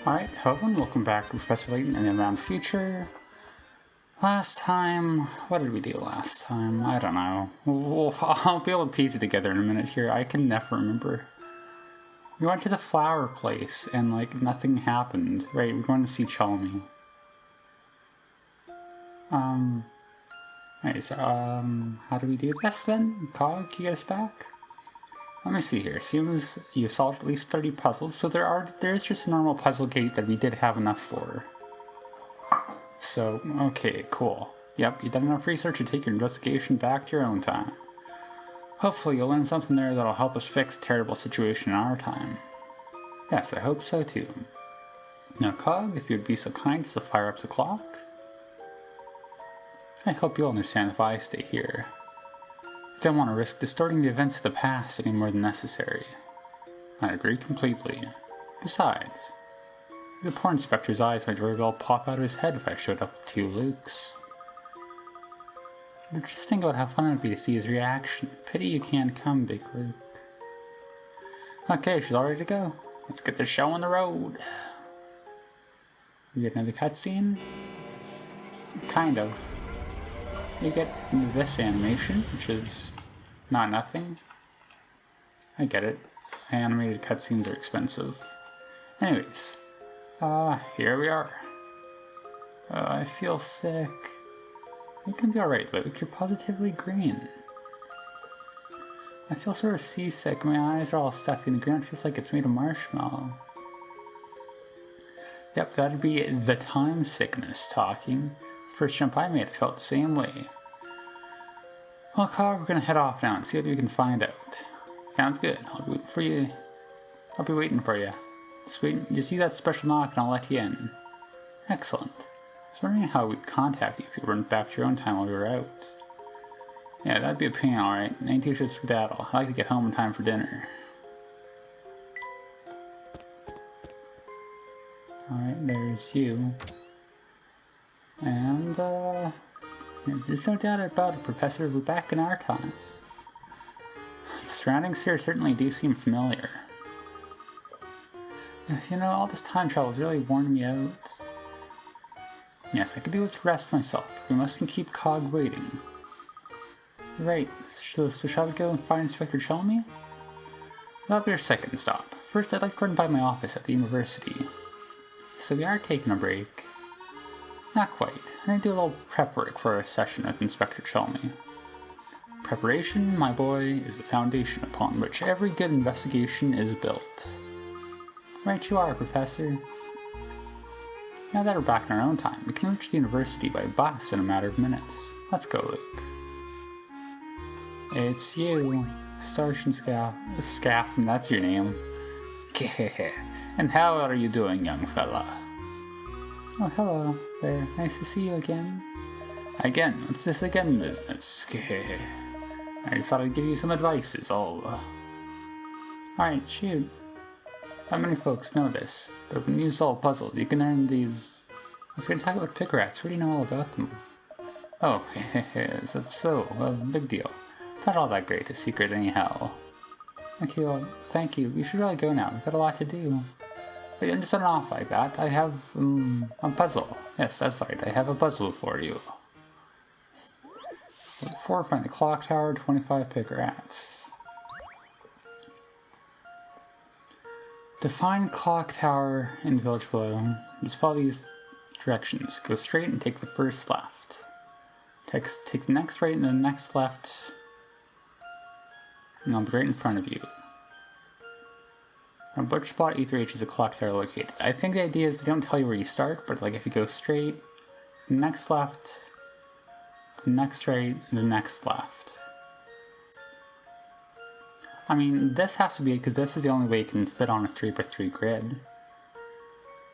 Alright, hello and welcome back to Professor Layton and the Unwound Future. Last time, what did we do last time? I don't know. I'll be able to piece it together in a minute here. I can never remember. We went to the flower place and like nothing happened. Right, we're going to see Chalmy. Alright, so how do we do this then? Cog, you get us back? Let me see here. Seems you've solved at least 30 puzzles, so there's just a normal puzzle gate that we did have enough for. So, okay, cool. Yep, you've done enough research to take your investigation back to your own time. Hopefully you'll learn something there that'll help us fix a terrible situation in our time. Yes, I hope so too. Now, Cog, if you'd be so kind as to fire up the clock. I hope you'll understand if I stay here. I don't want to risk distorting the events of the past any more than necessary. I agree completely. Besides, the poor inspector's eyes might very well pop out of his head if I showed up with 2 Lukes. But just think about how fun it would be to see his reaction. Pity you can't come, Big Luke. Okay, she's all ready to go. Let's get the show on the road. We get another cutscene? Kind of. You get this animation, which is not nothing. I get it. Animated cutscenes are expensive. Anyways, here we are. I feel sick. You can be alright, Luke. You're positively green. I feel sort of seasick. My eyes are all stuffy and the ground feels like it's made of marshmallow. Yep, that'd be the time sickness talking. First jump I made, I felt the same way. Well, Cog, we're gonna head off now and see what we can find out. Sounds good. I'll be waiting for you. Just use that special knock and I'll let you in. Excellent. I was wondering how we'd contact you if you went back to your own time while we were out. Yeah, that'd be a pain, alright. Ain't too should skedaddle. I like to get home in time for dinner. Alright, there's you. And, there's no doubt about it, Professor. We're back in our time. The surroundings here certainly do seem familiar. You know, all this time travel's really worn me out. Yes, I could do with rest myself, but we mustn't keep Cog waiting. Right, so shall we go and find Inspector Chalmy? That'll be our second stop. First, I'd like to run by my office at the university. So we are taking a break. Not quite. I need to do a little prep work for our session with Inspector Chalmy. Preparation, my boy, is the foundation upon which every good investigation is built. Right you are, Professor. Now that we're back in our own time, we can reach the university by bus in a matter of minutes. Let's go, Luke. It's you, Sergeant Scaff, and that's your name. And how are you doing, young fella? Oh, hello there. Nice to see you again. Again? What's this again business? I just thought I'd give you some advice, is all. Alright, shoot. Not many folks know this, but when you solve puzzles, you can earn these... If you're talking with pick rats, we already know all about them. Oh, is that so? Well, big deal. It's not all that great, a secret anyhow. Okay, well, thank you. We should really go now. We've got a lot to do. Wait, I'm just starting off like that. I have, a puzzle. Yes, that's right. I have a puzzle for you. 4, find the clock tower, 25 pick rats. To find clock tower in the village below, just follow these directions. Go straight and take the first left. Take the next right and the next left. And I'll be right in front of you. On which spot E3H is a clock tower located? I think the idea is they don't tell you where you start, but like if you go straight, the next left, the next right, the next left. I mean, this has to be because this is the only way it can fit on a 3x3 grid.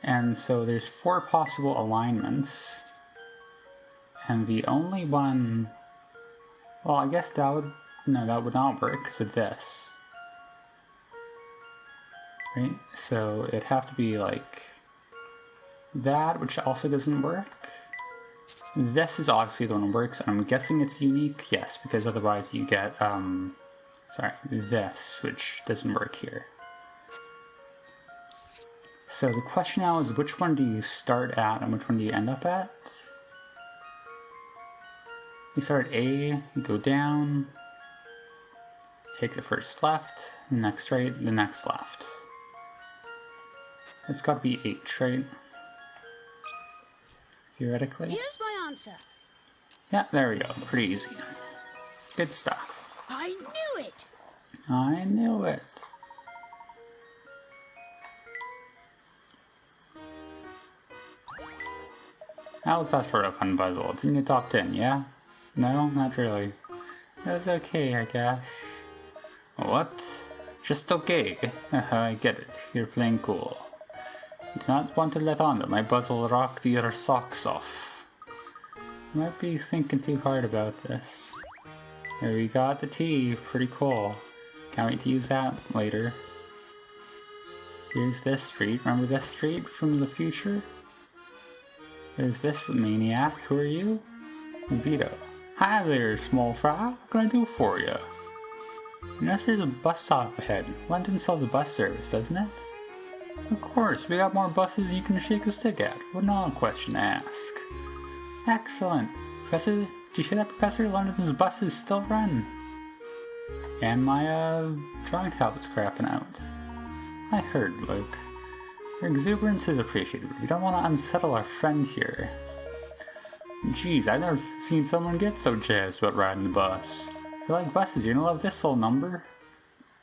And so there's 4 possible alignments. And the only one... Well, I guess that would... No, that would not work because of this. Right? So it'd have to be like that, which also doesn't work. This is obviously the one that works, and I'm guessing it's unique, yes, because otherwise you get, this, which doesn't work here. So the question now is, which one do you start at and which one do you end up at? You start at A, you go down, take the first left, the next right, the next left. It's got to be H, right? Theoretically. Here's my answer. Yeah, there we go. Pretty easy. Good stuff. I knew it. I knew it. That was that sort of fun puzzle. It's in your top 10, yeah? No, not really. It was okay, I guess. What? Just okay? I get it. You're playing cool. You do not want to let on that my puzzle rocked your socks off. You might be thinking too hard about this. Here we got the T. Pretty cool. Can't wait to use that later. Here's this street. Remember this street from the future? There's this maniac. Who are you? Vito. Hi there, small fry. What can I do for you? Unless there's a bus stop ahead. London sells a bus service, doesn't it? Of course, we got more buses you can shake a stick at. What an odd question to ask. Excellent. Professor, did you hear that, Professor? London's buses still run. And my, drawing tablet's crapping out. I heard, Luke. Your exuberance is appreciated. We don't want to unsettle our friend here. Jeez, I've never seen someone get so jazzed about riding the bus. If you like buses, you're gonna love this little number.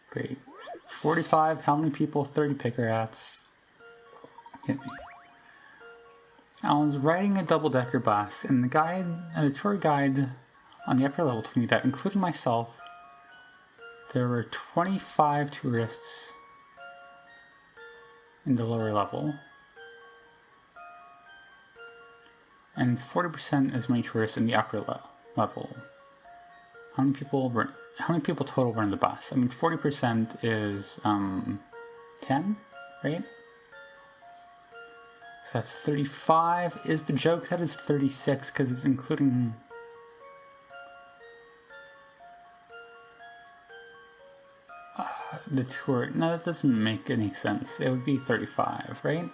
Great. 45, how many people? 30 picker hats. Hit me. I was riding a double-decker bus, and the tour guide on the upper level told me that, including myself, there were 25 tourists in the lower level, and 40% as many tourists in the upper level. How many people total were in the bus? I mean, 40% is 10, right? So that's 35. Is the joke that it's 36 because it's including the tour? No, that doesn't make any sense. It would be 35, right?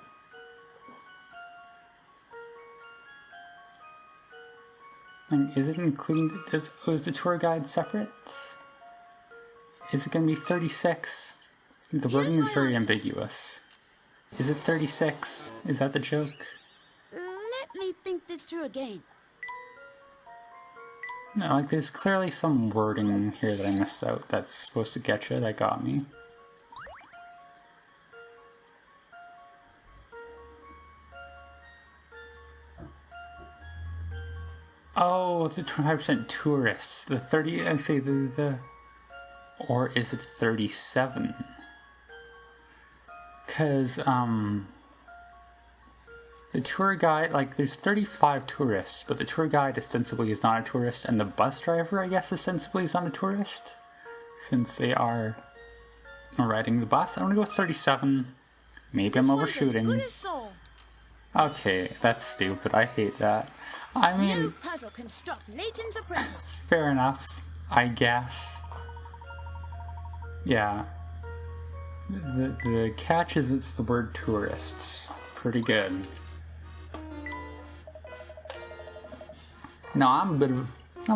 And is it including, is the tour guide separate? Is it going to be 36? The wording is very ambiguous. Is it 36? Is that the joke? Let me think this through again. No, like there's clearly some wording here that I missed out that's supposed to get you, that got me. Oh, it's the 25% tourists. The 30, I say the... Or is it 37? Because, the tour guide, like, there's 35 tourists, but the tour guide ostensibly is not a tourist, and the bus driver, I guess, ostensibly is not a tourist, since they are riding the bus. I'm gonna go with 37. Maybe I'm overshooting. Okay, that's stupid. I hate that. I mean, no puzzle can stop Layton's apprentice. Fair enough, I guess. Yeah. The catch is it's the word tourists. Pretty good. No, I'm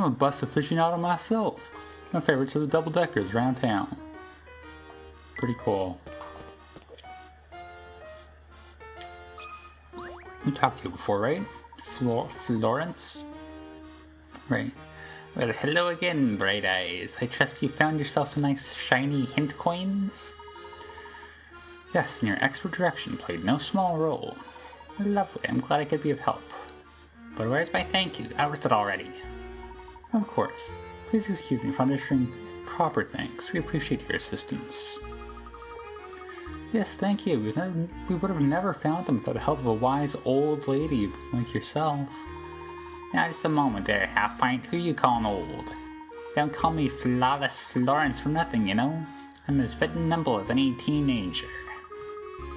a bus aficionado myself. My favorites are the double deckers around town. Pretty cool. We talked to you before, right? Florence? Right. Well, hello again, Bright Eyes. I trust you found yourself some nice shiny hint coins? Yes, and your expert direction played no small role. Lovely, I'm glad I could be of help. But where's my thank you? I was it already. Of course. Please excuse me for understanding proper thanks. We appreciate your assistance. Yes, thank you. We would have never found them without the help of a wise old lady like yourself. Now, just a moment there, Half-Pint. Who you calling old? Don't call me Flawless Florence for nothing, you know? I'm as fit and nimble as any teenager.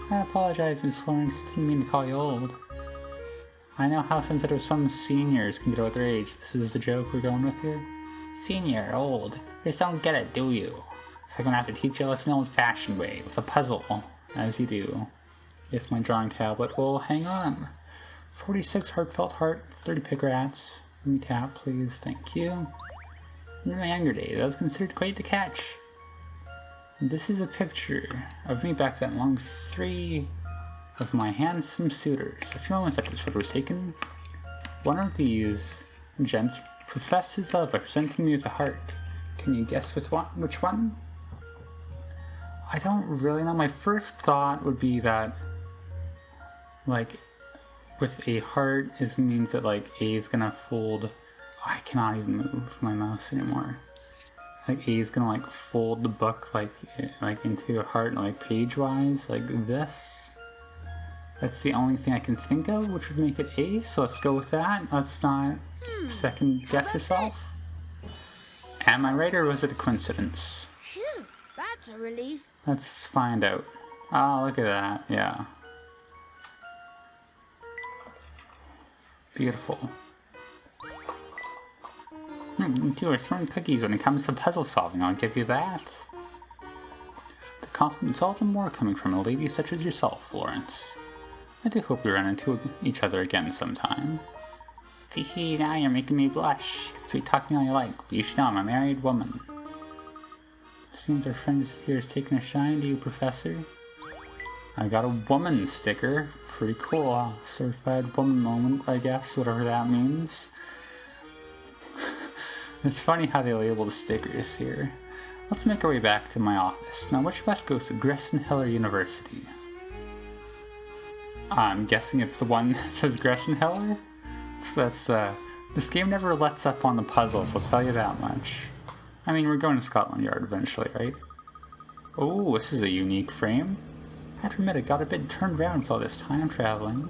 I apologize, Miss Florence. Didn't mean to call you old. I know how sensitive some seniors can get about their age. This is the joke we're going with here? Senior, old. You just don't get it, do you? So I'm gonna have to teach you a lesson the old-fashioned way, with a puzzle, as you do. if my drawing tablet will hang on. 46 heartfelt heart, 30 pick rats. Let me tap, please. Thank you. In my younger days, I was considered quite the catch. This is a picture of me back then, along with 3 of my handsome suitors. A few moments after this photo was taken, one of these gents professed his love by presenting me with a heart. Can you guess which one? I don't really know. My first thought would be that, like, with a heart, it means that, like, A is gonna fold. Oh, I cannot even move my mouse anymore. Like, A is gonna, like, fold the book, like into a heart, like, page-wise, like this. That's the only thing I can think of, which would make it A, so let's go with that. Let's not second guess yourself. Am I right, or was it a coincidence? Phew, that's a relief. Let's find out. Oh, look at that, yeah. Beautiful. You two are smart cookies when it comes to puzzle solving, I'll give you that. The compliments all the more coming from a lady such as yourself, Florence. I do hope we run into each other again sometime. Tee-hee, now you're making me blush. Sweet talking all you like, but you should know I'm a married woman. Seems our friend here is taking a shine to you, Professor. I got a woman sticker. Pretty cool. Certified woman moment, I guess, whatever that means. It's funny how they label the stickers here. Let's make our way back to my office. Now, which bus goes to Gressenheller University? I'm guessing it's the one that says Gressenheller? So that's the... This game never lets up on the puzzles, I'll tell you that much. I mean, we're going to Scotland Yard eventually, right? Oh, this is a unique frame. I have to admit, I got a bit turned around with all this time traveling.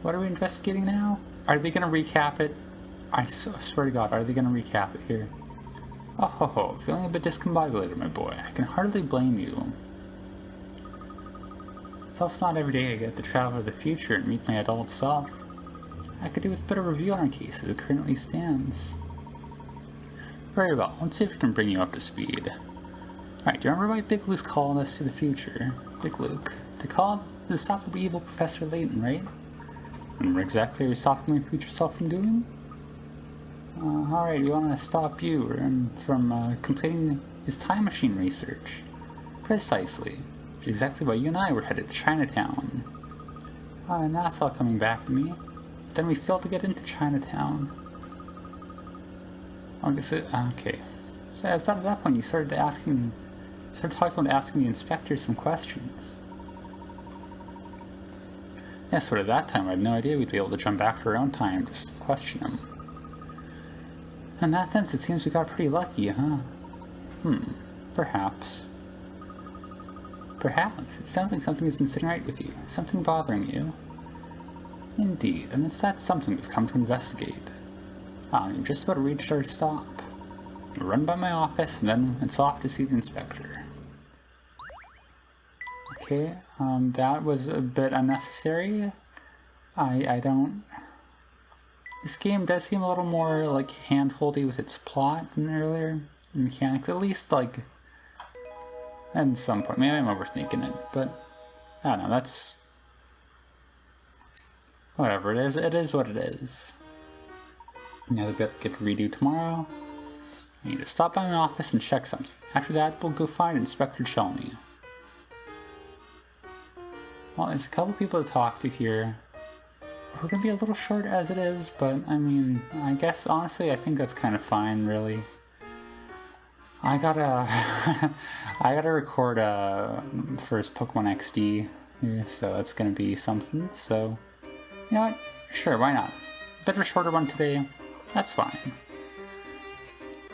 What are we investigating now? Are they going to recap it? I swear to God, are they going to recap it here? Oh ho ho, feeling a bit discombobulated, my boy. I can hardly blame you. It's also not every day I get to travel to the future and meet my adult self. I could do with a bit of review on our case as it currently stands. Very well, let's see if we can bring you up to speed. Alright, do you remember why Big Luke's calling us to the future? Big Luke. To stop the evil Professor Layton, right? Remember exactly what you're stopping my future self from doing? Alright, we want to stop you from completing his time machine research. Precisely. Which is exactly why you and I were headed to Chinatown. And that's all coming back to me. But then we failed to get into Chinatown. Okay. So at that point you started talking about asking the inspector some questions. Yes, but at that time I had no idea we'd be able to jump back to our own time to question him. In that sense, it seems we got pretty lucky, huh? Perhaps. Perhaps. It sounds like something isn't sitting right with you. Something bothering you. Indeed, and it's that something we've come to investigate. You're just about to reach our stop. You'll run by my office, and then it's off to see the inspector. Okay, that was a bit unnecessary. I don't... This game does seem a little more, like, hand-holdy with its plot than earlier mechanics. At least, like, at some point. Maybe I'm overthinking it, but I don't know, that's... Whatever it is what it is. Another bit get to redo tomorrow. I need to stop by my office and check something. After that, we'll go find Inspector Chelney. Well, there's a couple people to talk to here. We're gonna be a little short as it is, but I mean, I guess honestly, I think that's kind of fine, really. I gotta record first Pokemon XD here, so that's gonna be something. So, you know what? Sure, why not? Bit of a shorter one today. That's fine.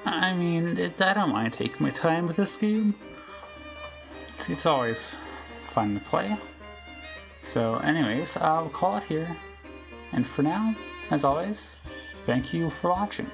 I mean, I don't mind taking my time with this game. It's always fun to play. So, anyways, I'll call it here. And for now, as always, thank you for watching.